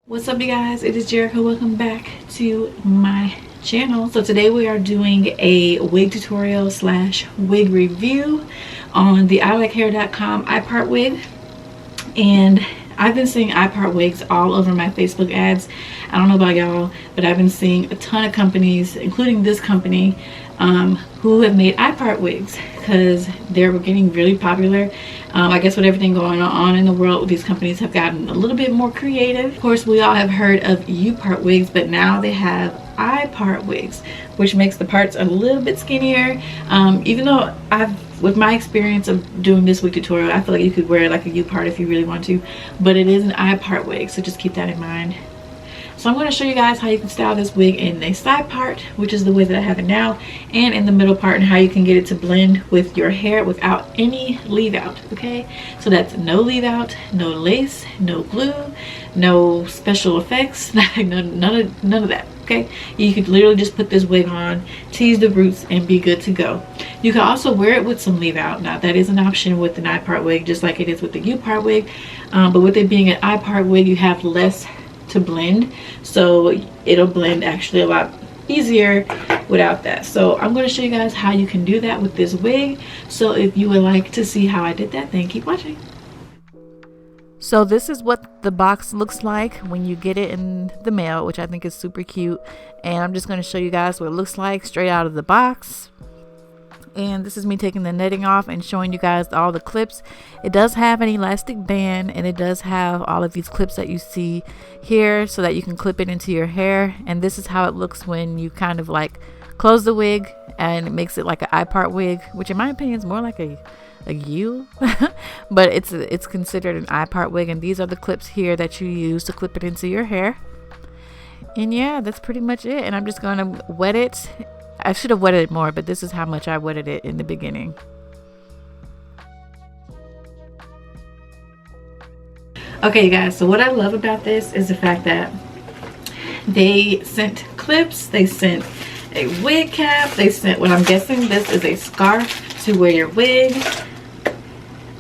What's up, you guys? It is Jericho. Welcome back to my channel. So today we are doing a wig tutorial slash wig review on the ilikehair.com ipart wig. And I've been seeing ipart wigs all over my Facebook ads. I don't know about y'all, but I've been seeing a ton of companies, including this company, who have made ipart wigs because they're getting really popular. I guess with everything going on in the world, these companies have gotten a little bit more creative. Of course, we all have heard of upart wigs, but now they have ipart wigs, which makes the parts a little bit skinnier. Even though with my experience of doing this wig tutorial, I feel like you could wear like a upart if you really want to, but it is an ipart wig, so just keep that in mind. So I'm going to show you guys how you can style this wig in a side part, which is the way that I have it now, and in the middle part, and how you can get it to blend with your hair without any leave out. Okay, so that's no leave out, no lace, no glue, no special effects, none of that. Okay, you could literally just put this wig on, tease the roots, and be good to go. You can also wear it with some leave out. Now that is an option with an ipart wig, just like it is with the upart wig, but with it being an ipart wig, you have less to blend, so it'll blend actually a lot easier without that. So I'm going to show you guys how you can do that with this wig. So if you would like to see how I did that, then keep watching. So this is what the box looks like when you get it in the mail, which I think is super cute, and I'm just going to show you guys what it looks like straight out of the box. And this is me taking the netting off and showing you guys all the clips. It does have an elastic band, and it does have all of these clips that you see here so that you can clip it into your hair. And this is how it looks when you kind of like close the wig, and it makes it like an ipart wig, which in my opinion is more like a U, but it's considered an ipart wig. And these are the clips here that you use to clip it into your hair. And yeah, that's pretty much it. And I'm just going to wet it. I should have wetted it more, but this is how much I wetted it in the beginning. Okay, you guys, so what I love about this is the fact that they sent clips, they sent a wig cap, they sent what I'm guessing this is a scarf to wear your wig.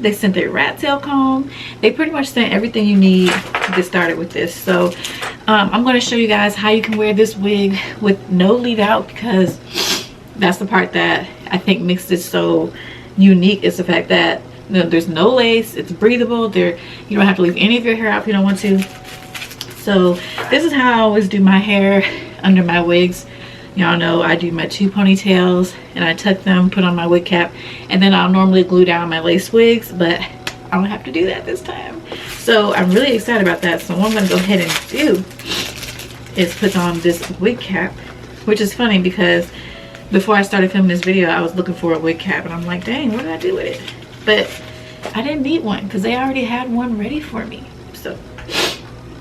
They sent a rat tail comb. They pretty much sent everything you need to get started with this. So I'm going to show you guys how you can wear this wig with no leave out, because that's the part that I think makes this so unique, is the fact that there's no lace, it's breathable, you don't have to leave any of your hair out if you don't want to. So this is how I always do my hair under my wigs. Y'all know I do my 2 ponytails and I tuck them, put on my wig cap, and then I'll normally glue down my lace wigs, but I don't have to do that this time. So I'm really excited about that. So what I'm going to go ahead and do is put on this wig cap, which is funny because before I started filming this video, I was looking for a wig cap, and I'm like, dang, what did I do with it? But I didn't need one because they already had one ready for me. So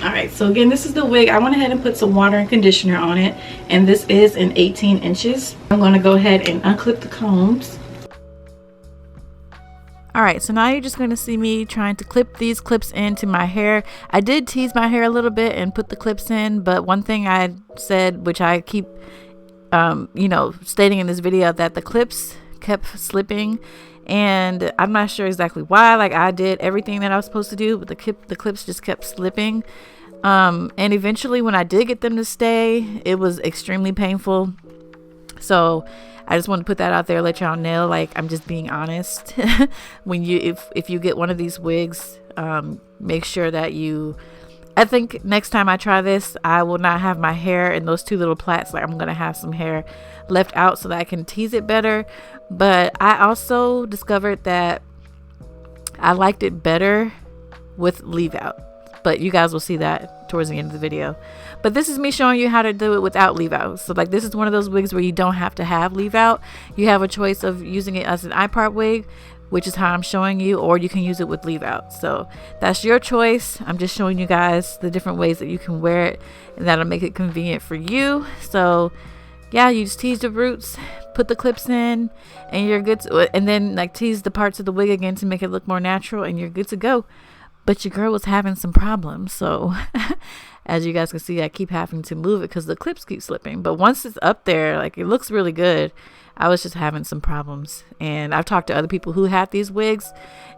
alright, so again, this is the wig. I went ahead and put some water and conditioner on it, and this is in 18 inches. I'm going to go ahead and unclip the combs. Alright, so now you're just going to see me trying to clip these clips into my hair. I did tease my hair a little bit and put the clips in, but one thing I said, which I keep stating in this video, that the clips kept slipping, and I'm not sure exactly why. Like, I did everything that I was supposed to do, but the clips just kept slipping. And eventually when I did get them to stay, it was extremely painful. So I just want to put that out there, let y'all know, like, I'm just being honest. When if you get one of these wigs, make sure that I think next time I try this, I will not have my hair in those 2 little plaits. Like, I'm going to have some hair left out so that I can tease it better. But I also discovered that I liked it better with leave out. But you guys will see that towards the end of the video. But this is me showing you how to do it without leave out. So like, this is one of those wigs where you don't have to have leave out. You have a choice of using it as an ipart wig, which is how I'm showing you, or you can use it with leave out. So that's your choice. I'm just showing you guys the different ways that you can wear it, and that'll make it convenient for you. So yeah, you just tease the roots, put the clips in, and you're good to, and then like tease the parts of the wig again to make it look more natural, and you're good to go. But your girl was having some problems, so As you guys can see, I keep having to move it because the clips keep slipping. But once it's up there, like, it looks really good. I was just having some problems, and I've talked to other people who had these wigs,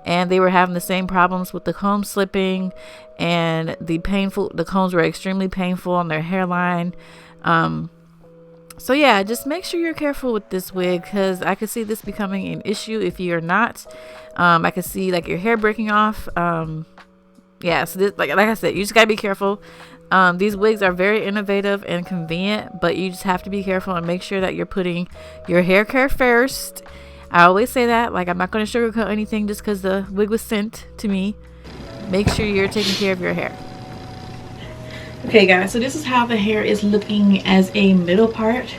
and they were having the same problems with the comb slipping, and the combs were extremely painful on their hairline. So yeah, just make sure you're careful with this wig, because I could see this becoming an issue if you're not. I could see like your hair breaking off. Yeah, so this, like I said, you just gotta be careful. These wigs are very innovative and convenient, but you just have to be careful and make sure that you're putting your hair care first. I always say that, like, I'm not going to sugarcoat anything just because the wig was sent to me. Make sure you're taking care of your hair. Okay guys, so this is how the hair is looking as a middle part.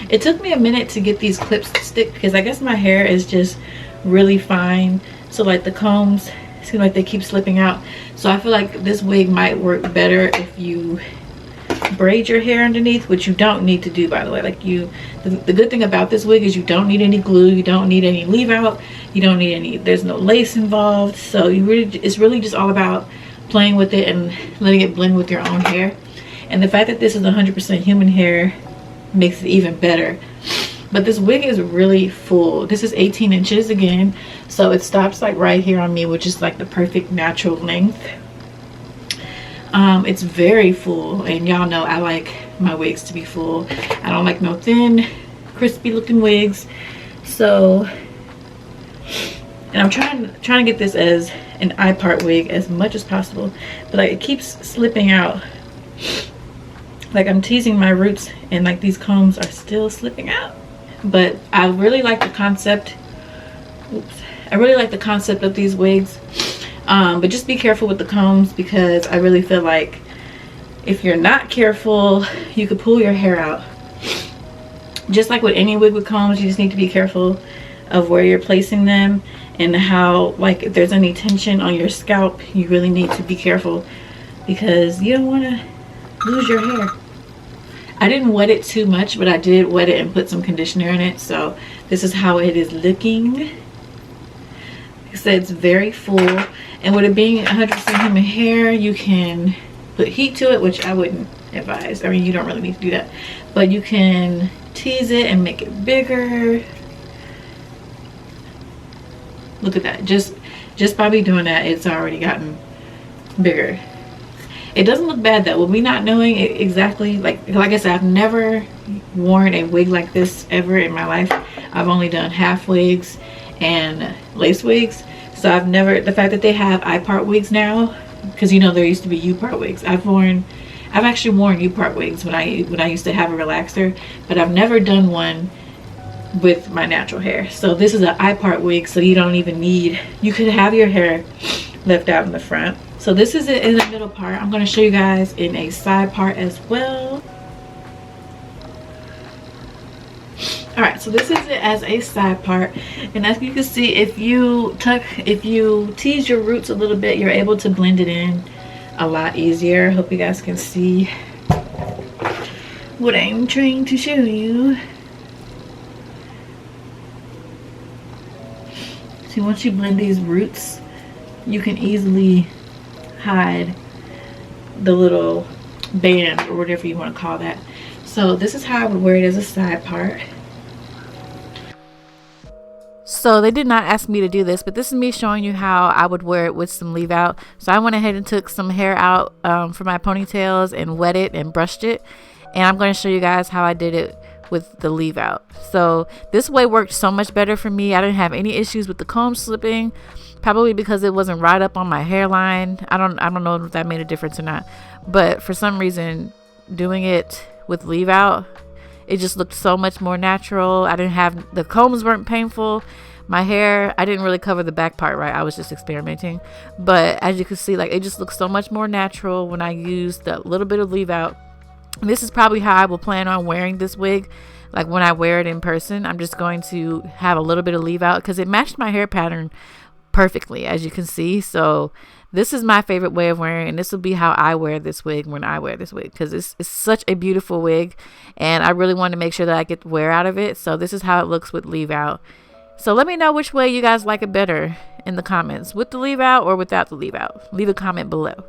It took me a minute to get these clips to stick because I guess my hair is just really fine. So like the combs seem like they keep slipping out. So I feel like this wig might work better if you braid your hair underneath, which you don't need to do, by the way. Like the good thing about this wig is you don't need any glue, you don't need any leave out, you don't need any, there's no lace involved. So it's really just all about playing with it and letting it blend with your own hair. And the fact that this is 100% human hair makes it even better. But this wig is really full. This is 18 inches again, so it stops like right here on me, which is like the perfect natural length. It's very full, and y'all know I like my wigs to be full. I don't like no thin, crispy looking wigs. So, and I'm trying to get this as an ipart wig as much as possible, but like it keeps slipping out. Like I'm teasing my roots, and like these combs are still slipping out. But I really like the concept. I really like the concept of these wigs. But just be careful with the combs, because I really feel like if you're not careful, you could pull your hair out. Just like with any wig with combs, you just need to be careful of where you're placing them, and how, like, if there's any tension on your scalp, you really need to be careful, because you don't want to lose your hair. I didn't wet it too much, but I did wet it and put some conditioner in it. So this is how it is looking. Like I said, it's very full, and with it being 100% human hair, you can put heat to it, which I wouldn't advise. I mean, you don't really need to do that, but you can tease it and make it bigger. Look at that. Just by me doing that, it's already gotten bigger. It doesn't look bad though. With me not knowing it exactly, like I said, I've never worn a wig like this ever in my life. I've only done half wigs and lace wigs. So I've never, the fact that they have ipart wigs now, because you know there used to be U-part wigs. I've actually worn U-part wigs when I used to have a relaxer, but I've never done one with my natural hair. So this is an ipart wig, so you don't even need, you could have your hair left out in the front. So this is it in the middle part. I'm going to show you guys in a side part as well. Alright, so this is it as a side part, and as you can see, if you tease your roots a little bit, you're able to blend it in a lot easier. Hope you guys can see what I'm trying to show you. See, once you blend these roots, you can easily hide the little band or whatever you want to call that. So this is how I would wear it as a side part. So they did not ask me to do this, but this is me showing you how I would wear it with some leave out. So I went ahead and took some hair out for my ponytails and wet it and brushed it, and I'm going to show you guys how I did it with the leave out. So this way worked so much better for me. I didn't have any issues with the comb slipping, probably because it wasn't right up on my hairline. I don't know if that made a difference or not, but for some reason doing it with leave out, it just looked so much more natural. I didn't have, the combs weren't painful. My hair, I didn't really cover the back part right. I was just experimenting, but as you can see, like, it just looks so much more natural when I used a little bit of leave out. And this is probably how I will plan on wearing this wig. Like when I wear it in person, I'm just going to have a little bit of leave out because it matched my hair pattern perfectly, as you can see. So this is my favorite way of wearing it, and this will be how I wear this wig when I wear this wig, because it's such a beautiful wig, and I really want to make sure that I get wear out of it. So this is how it looks with leave out. So let me know which way you guys like it better in the comments, with the leave out or without the leave out. Leave a comment below.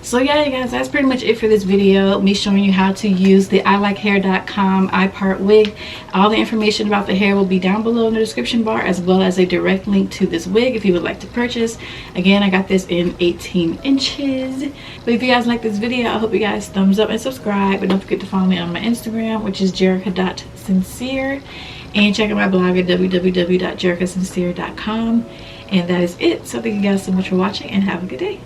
So yeah, you guys, that's pretty much it for this video. Me showing you how to use the ilikehair.com ipart wig. All the information about the hair will be down below in the description bar, as well as a direct link to this wig if you would like to purchase. Again, I got this in 18 inches. But if you guys like this video, I hope you guys thumbs up and subscribe. And don't forget to follow me on my Instagram, which is jerica.sincere. And check out my blog at www.jericasincere.com. And that is it. So thank you guys so much for watching, and have a good day.